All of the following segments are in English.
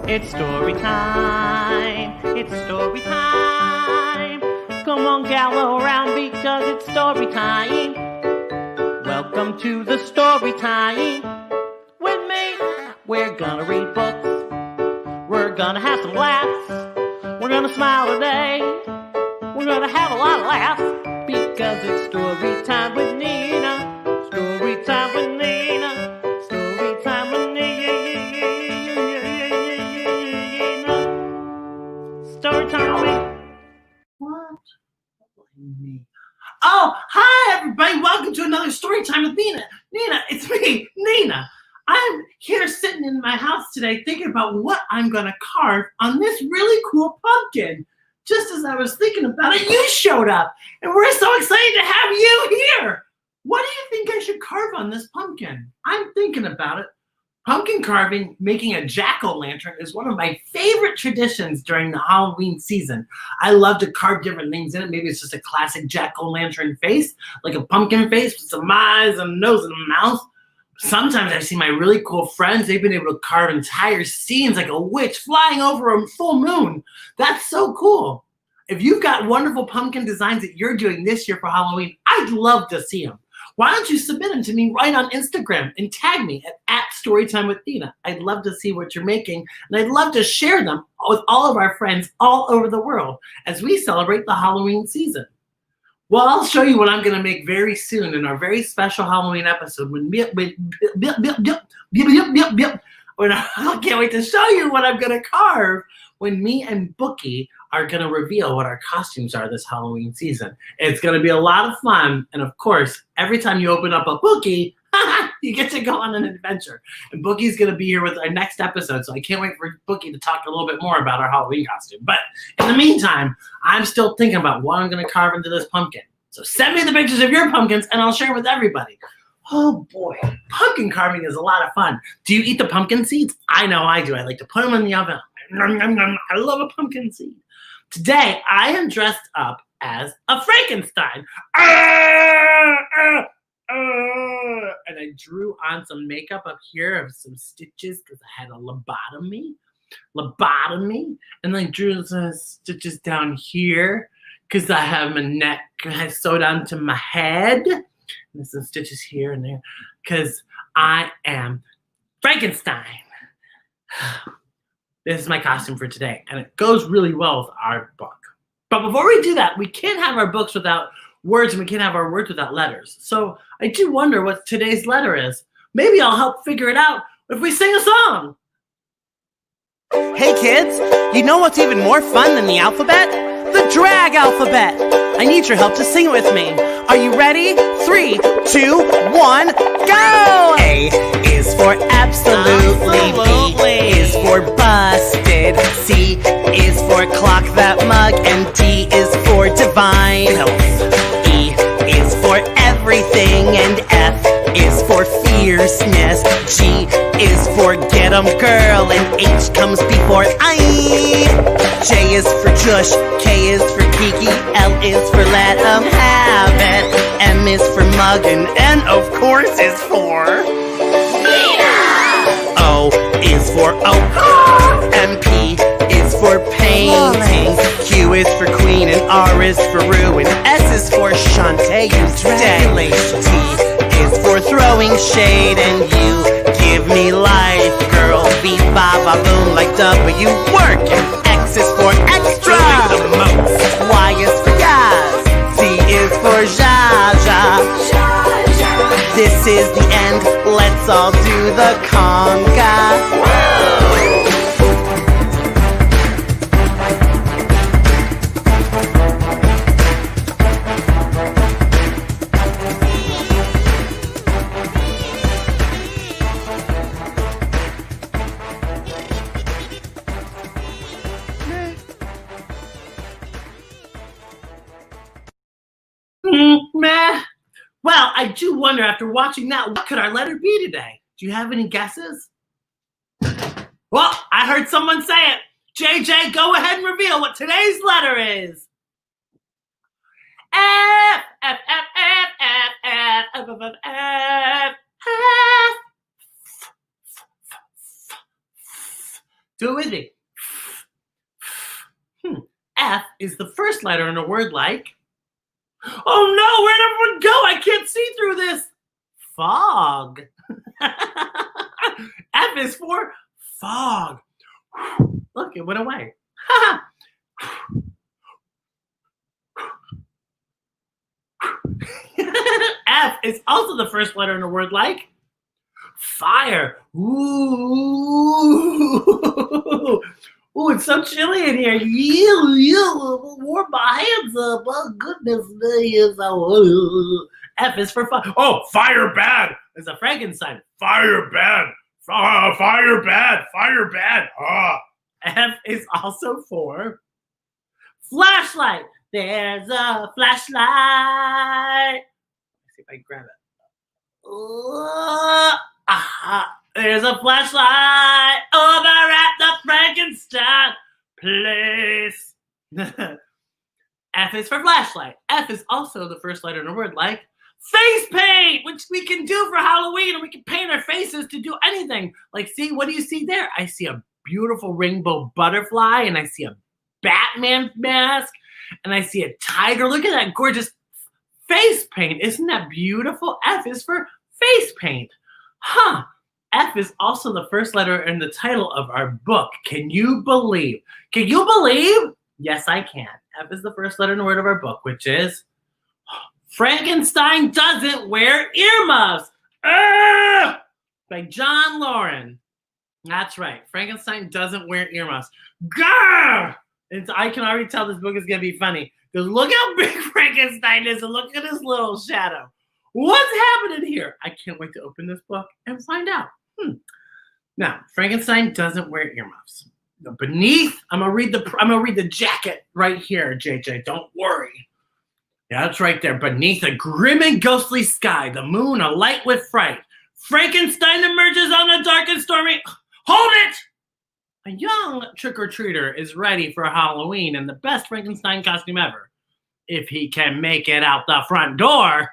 It's story time. It's story time. Come on, gather around because it's story time. Welcome to the story time. With me, we're gonna read books. We're gonna have some laughs. We're gonna smile today. We're gonna have a lot of laughs because it's story time with Nina. Story time with Nina. Story time with Nina. Story time with me. What? Oh, hi everybody. Welcome to another story time with Nina. Nina, it's me, Nina. I'm here sitting in my house today thinking about what I'm going to carve on this really cool pumpkin. Just as I was thinking about it, you showed up, and we're so excited to have you here. What do you think I should carve on this pumpkin? I'm thinking about it. Pumpkin carving, making a jack-o'-lantern, is one of my favorite traditions during the Halloween season. I love to carve different things in it. Maybe it's just a classic jack-o'-lantern face, like a pumpkin face with some eyes and a nose and a mouth. Sometimes I see my really cool friends, they've been able to carve entire scenes like a witch flying over a full moon. That's so cool. If you've got wonderful pumpkin designs that you're doing this year for Halloween, I'd love to see them. Why don't you submit them to me right on Instagram and tag me at @StoryTimeWithNina. I'd love to see what you're making, and I'd love to share them with all of our friends all over the world as we celebrate the Halloween season. Well, I'll show you what I'm going to make very soon in our very special Halloween episode I can't wait to show you what I'm going to carve when me and Bookie are going to reveal what our costumes are this Halloween season. It's going to be a lot of fun. And of course, every time you open up a Bookie, you get to go on an adventure. And Bookie's going to be here with our next episode. So I can't wait for Bookie to talk a little bit more about our Halloween costume. But in the meantime, I'm still thinking about what I'm going to carve into this pumpkin. So send me the pictures of your pumpkins and I'll share with everybody. Oh boy, pumpkin carving is a lot of fun. Do you eat the pumpkin seeds? I know I do. I like to put them in the oven. I love a pumpkin seed. Today, I am dressed up as a Frankenstein. And I drew on some makeup up here of some stitches because I had a lobotomy. And I drew some stitches down here because I have my neck I sewed onto my head. And there's some stitches here and there because I am Frankenstein. This is my costume for today, and it goes really well with our book. But before we do that, we can't have our books without words, and we can't have our words without letters. So I do wonder what today's letter is. Maybe I'll help figure it out if we sing a song. Hey kids, you know what's even more fun than the alphabet? The drag alphabet! I need your help to sing it with me. Are you ready? 3, 2, 1, go! A is for absolutely. B is for busted. C is for clock that mug. And D is for divine. E is for everything. And F is for fierceness. G is for get 'em girl. And H comes before I. J is for Jush. K is for Kiki. L is for let 'em have it. M is for mug. And N of course is for Nina. O is for oak. And P is for painting. Q is for queen. And R is for ruin. S is for Shantae. You stay. T is for throwing shade. And U give me life, girl. Beat ba ba boom like W work. And X is for extra. The most. Y is for guys. Z is for Jaja. This is the end. Let's all do the conga. Meh. Well, I do wonder after watching that, what could our letter be today? Do you have any guesses? Well, I heard someone say it. JJ, go ahead and reveal what today's letter is. F, F, F, F, F, F, F, F, F, F, F. Do it with me. F is the first letter in a word like, oh no, where'd everyone go? I can't see through this. Fog. F is for fog. Look, it went away. F is also the first letter in a word like fire. Ooh. Ooh, it's so chilly in here. Warm my hands up. Oh, goodness me. F is for fire. Oh, fire bad. It's a Frankenstein. Fire bad. Fire bad. Fire bad. F is also for flashlight. There's a flashlight. Let's see if I can grab it. There's a flashlight over at the Frankenstein place. F is for flashlight. F is also the first letter in a word like face paint, which we can do for Halloween, and we can paint our faces to do anything. Like, see, what do you see there? I see a beautiful rainbow butterfly, and I see a Batman mask, and I see a tiger. Look at that gorgeous face paint. Isn't that beautiful? F is for face paint. Huh. F is also the first letter in the title of our book. Can you believe? Can you believe? Yes, I can. F is the first letter in the word of our book, which is Frankenstein Doesn't Wear Earmuffs. By John Loren. That's right. Frankenstein doesn't wear earmuffs. Gah! I can already tell this book is going to be funny. Because look how big Frankenstein is and look at his little shadow. What's happening here? I can't wait to open this book and find out. Now, Frankenstein doesn't wear earmuffs. Beneath, I'm gonna read the jacket right here, JJ. Don't worry. Yeah, that's right there. Beneath a grim and ghostly sky, the moon alight with fright, Frankenstein emerges on a dark and stormy. Hold it! A young trick-or-treater is ready for Halloween in the best Frankenstein costume ever. If he can make it out the front door.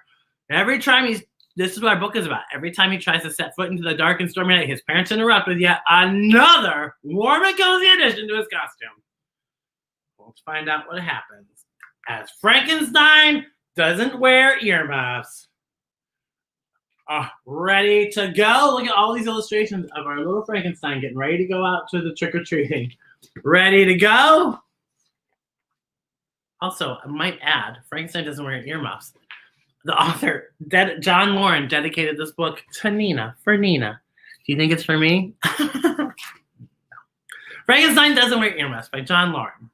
This is what our book is about. Every time he tries to set foot into the dark and stormy night, his parents interrupt with yet another warm and cozy addition to his costume. Let's find out what happens as Frankenstein doesn't wear earmuffs. Ready to go? Look at all these illustrations of our little Frankenstein getting ready to go out to the trick-or-treating. Ready to go? Also, I might add, Frankenstein doesn't wear earmuffs. The author, John Loren, dedicated this book to Nina, for Nina. Do you think it's for me? Frankenstein Doesn't Wear Earmuffs by John Loren.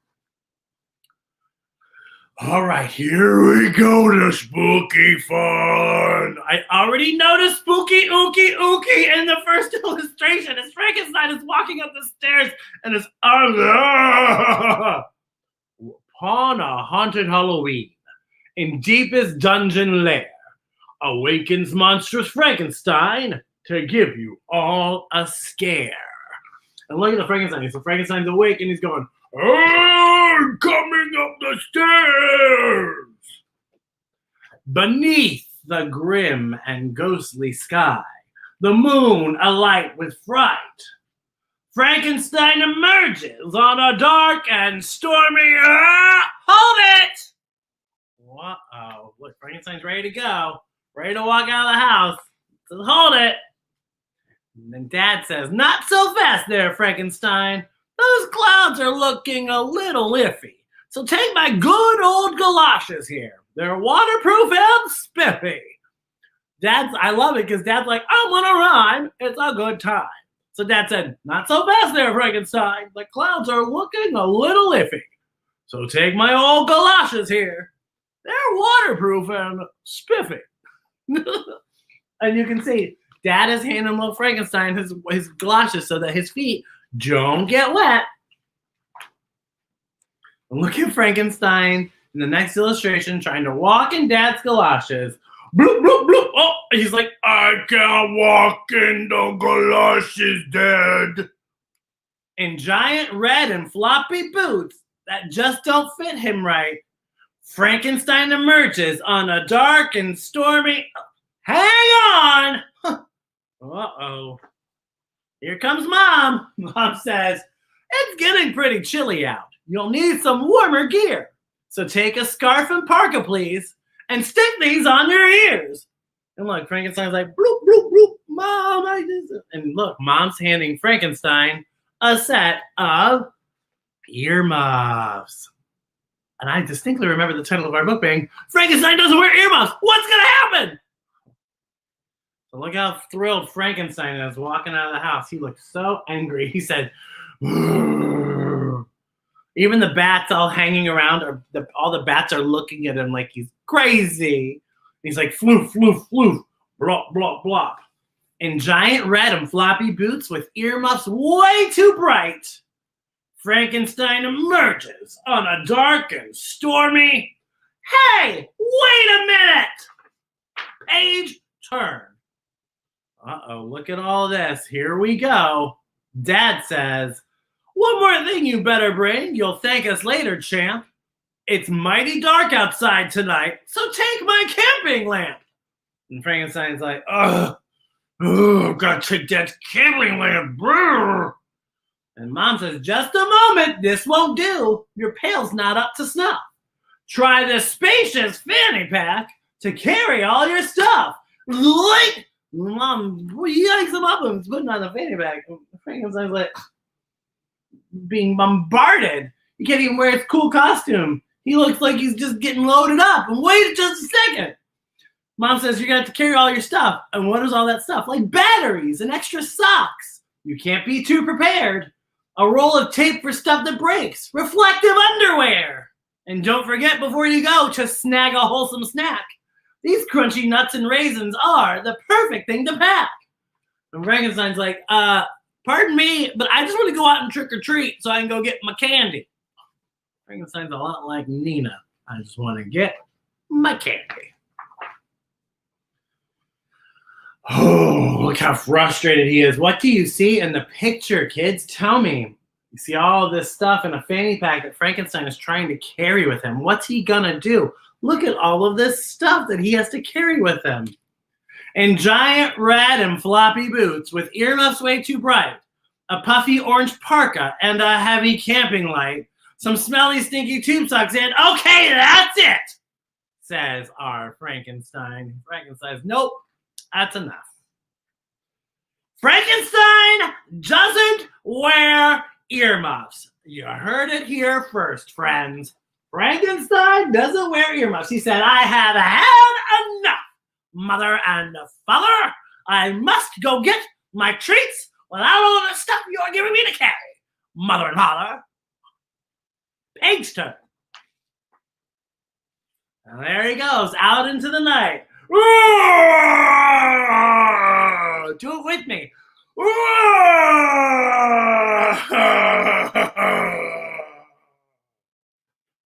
All right, here we go to spooky fun. I already noticed spooky ookie ookie in the first illustration as Frankenstein is walking up the stairs and is upon a haunted Halloween. In deepest dungeon lair, awakens monstrous Frankenstein to give you all a scare. And look at the Frankenstein. So Frankenstein's awake and he's going, "I'm coming up the stairs." Beneath the grim and ghostly sky, the moon alight with fright, Frankenstein emerges on a dark and stormy. Hold it! Uh-oh. Look, Frankenstein's ready to go. Ready to walk out of the house. So hold it. And then Dad says, "Not so fast there, Frankenstein. Those clouds are looking a little iffy. So take my good old galoshes here. They're waterproof and spiffy." I love it because Dad's like, "I want to rhyme. It's a good time." So Dad said, "Not so fast there, Frankenstein. The clouds are looking a little iffy. So take my old galoshes here. They're waterproof and spiffy." And you can see Dad is handing little Frankenstein his galoshes so that his feet don't get wet. And look at Frankenstein in the next illustration trying to walk in Dad's galoshes. Bloop, bloop, bloop. Oh, he's like, "I can't walk in the galoshes, Dad." In giant red and floppy boots that just don't fit him right, Frankenstein emerges on a dark and stormy. Hang on! Uh-oh. Here comes Mom. Mom says, It's getting pretty chilly out. You'll need some warmer gear. So take a scarf and parka, please, and stick these on your ears. And look, Frankenstein's like, bloop, bloop, bloop, Mom, I just... And look, Mom's handing Frankenstein a set of earmuffs. And I distinctly remember the title of our book being, Frankenstein Doesn't Wear Earmuffs. What's going to happen? So look how thrilled Frankenstein is walking out of the house. He looked so angry. He said, "Grrr." Even the bats all hanging around, all the bats are looking at him like he's crazy. He's like, floof, floof, floof, blop, blop, blop. In giant red and floppy boots with earmuffs way too bright, Frankenstein emerges on a dark and stormy. Hey, wait a minute! Page turn. Uh-oh, look at all this. Here we go. Dad says, one more thing you better bring. You'll thank us later, champ. It's mighty dark outside tonight, so take my camping lamp. And Frankenstein's like, ugh, gotta take that camping lamp. Brr. And Mom says, just a moment, this won't do. Your pail's not up to snuff. Try the spacious fanny pack to carry all your stuff. Like, Mom yanks him up and putting on the fanny pack. Frankenstein's like, being bombarded. He can't even wear his cool costume. He looks like he's just getting loaded up. And wait just a second. Mom says, you're going to have to carry all your stuff. And what is all that stuff? Like batteries and extra socks. You can't be too prepared. A roll of tape for stuff that breaks. Reflective underwear. And don't forget before you go to snag a wholesome snack. These crunchy nuts and raisins are the perfect thing to pack. And Frankenstein's like, pardon me, but I just want to go out and trick or treat so I can go get my candy. Frankenstein's a lot like Nina. I just want to get my candy. Oh, look how frustrated he is. What do you see in the picture, kids? Tell me. You see all of this stuff in a fanny pack that Frankenstein is trying to carry with him. What's he gonna do? Look at all of this stuff that he has to carry with him. In giant red and floppy boots with earmuffs way too bright, a puffy orange parka and a heavy camping light, some smelly stinky tube socks, and okay, that's it, says our Frankenstein. Frankenstein says, nope, that's enough. Frankenstein doesn't wear earmuffs. You heard it here first, friends. Frankenstein doesn't wear earmuffs. He said, I have had enough, mother and father. I must go get my treats without all the stuff you're giving me to carry, mother and father. Page turn. And there he goes, out into the night. Do it with me.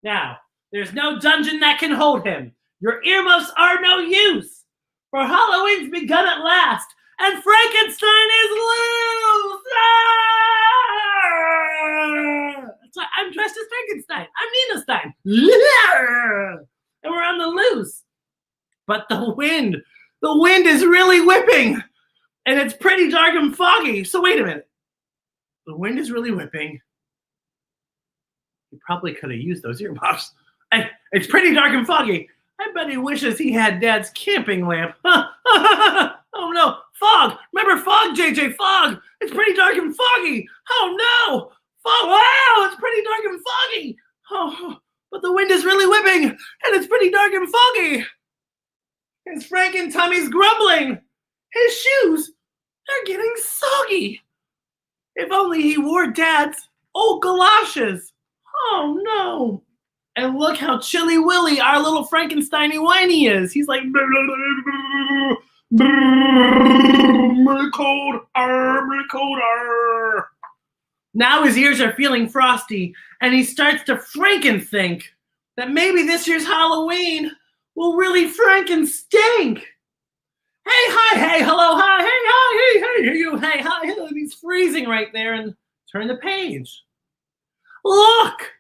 Now, there's no dungeon that can hold him. Your earmuffs are no use. For Halloween's begun at last, and Frankenstein is loose. That's why I'm dressed as Frankenstein. I'm Nina Stein. And we're on the loose. But the wind is really whipping. And it's pretty dark and foggy. So wait a minute. The wind is really whipping. He probably could have used those earmuffs. And it's pretty dark and foggy. I bet he wishes he had Dad's camping lamp. Oh no, fog. Remember fog, JJ, fog. It's pretty dark and foggy. Oh no, fog. Wow, it's pretty dark and foggy. Oh, but the wind is really whipping and it's pretty dark and foggy. His Franken tummy's grumbling. His shoes, they're getting soggy. If only he wore Dad's old galoshes. Oh no. And look how chilly willy our little Frankensteiny whiny is. He's like, really cold, really cold. Now his ears are feeling frosty, and he starts to Franken-think that maybe this year's Halloween will really Franken-stink. Hey, hi, hey, hello, hi, hey, hi, hey, you, hey, hi, hello. And he's freezing right there, and turn the page. Look!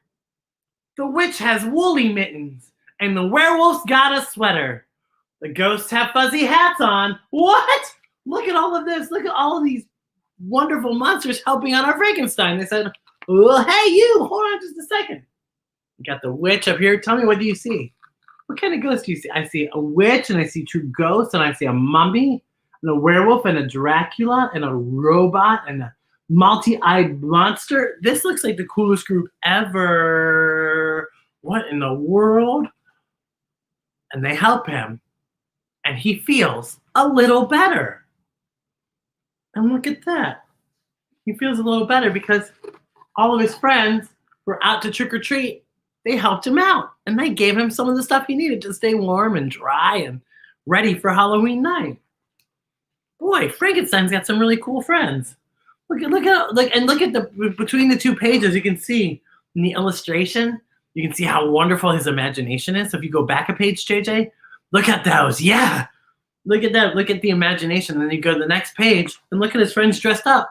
The witch has woolly mittens, and the werewolf's got a sweater. The ghosts have fuzzy hats on. What? Look at all of this. Look at all of these wonderful monsters helping out our Frankenstein. They said, Well, hey, you. Hold on just a second. You got the witch up here. Tell me, what do you see? What kind of ghost do you see? I see a witch, and I see two ghosts, and I see a mummy, and a werewolf, and a Dracula, and a robot, and a multi-eyed monster. This looks like the coolest group ever. What in the world? And they help him, and he feels a little better. And look at that. He feels a little better because all of his friends were out to trick or treat. They helped him out, and they gave him some of the stuff he needed to stay warm and dry and ready for Halloween night. Boy, Frankenstein's got some really cool friends. Look at the between the two pages, you can see in the illustration, you can see how wonderful his imagination is. So if you go back a page, JJ, look at those. Yeah, look at that. Look at the imagination. And then you go to the next page and look at his friends dressed up.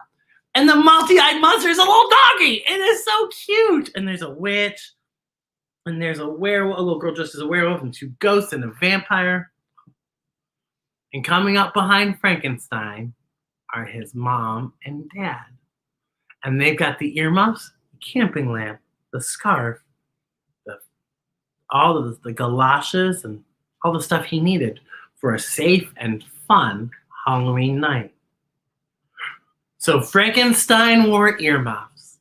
And the multi-eyed monster is a little doggy. It is so cute. And there's a witch. And there's a werewolf, a little girl dressed as a werewolf, and two ghosts and a vampire. And coming up behind Frankenstein are his mom and dad. And they've got the earmuffs, the camping lamp, the scarf, all of the galoshes, and all the stuff he needed for a safe and fun Halloween night. So Frankenstein wore earmuffs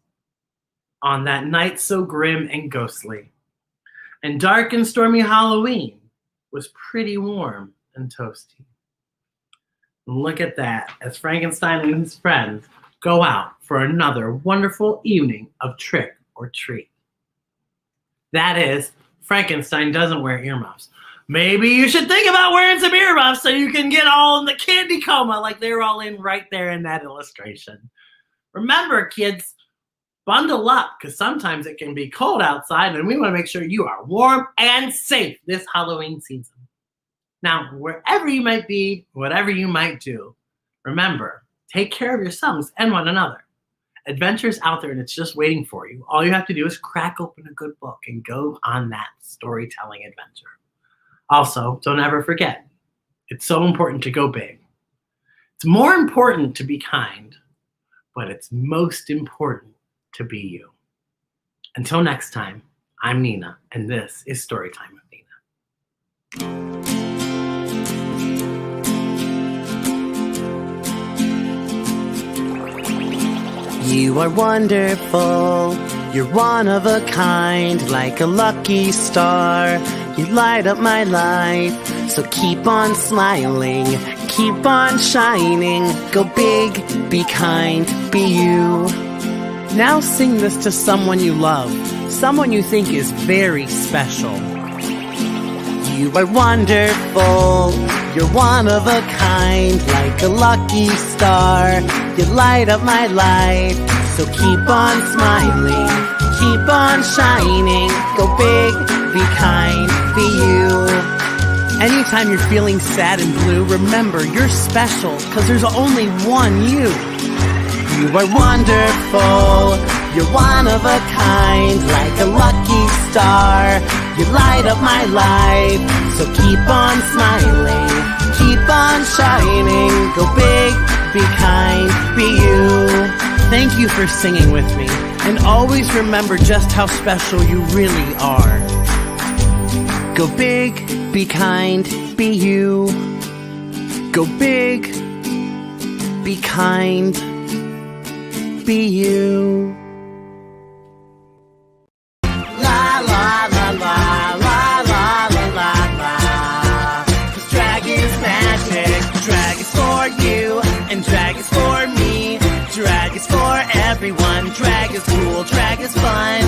on that night so grim and ghostly. And dark and stormy Halloween was pretty warm and toasty. And look at that, as Frankenstein and his friends go out for another wonderful evening of trick or treat. That is, Frankenstein doesn't wear earmuffs. Maybe you should think about wearing some earmuffs so you can get all in the candy coma like they're all in right there in that illustration. Remember, kids, bundle up, because sometimes it can be cold outside, and we want to make sure you are warm and safe this Halloween season. Now, wherever you might be, whatever you might do, remember, take care of yourselves and one another. Adventure's out there, and it's just waiting for you. All you have to do is crack open a good book and go on that storytelling adventure. Also, don't ever forget, it's so important to go big. It's more important to be kind, but it's most important to be you. Until next time, I'm Nina, and this is Storytime with Nina. You are wonderful, you're one of a kind, like a lucky star. You light up my life, so keep on smiling, keep on shining. Go big, be kind, be you. Now sing this to someone you love, someone you think is very special. You are wonderful, you're one of a kind, like a lucky star. You light up my life, so keep on smiling, keep on shining. Go big, be kind, be you. Anytime you're feeling sad and blue, remember you're special, 'cause there's only one you. You are wonderful, you're one of a kind, like a lucky star. You light up my life, so keep on smiling, keep on shining. Go big, be kind, be you. Thank you for singing with me, and always remember just how special you really are. Go big, be kind, be you. Go big, be kind, be you. La la la la la la la la la. 'Cause drag is magic. Drag is for you, and drag is for me. Drag is for everyone. Drag is cool, drag is fun.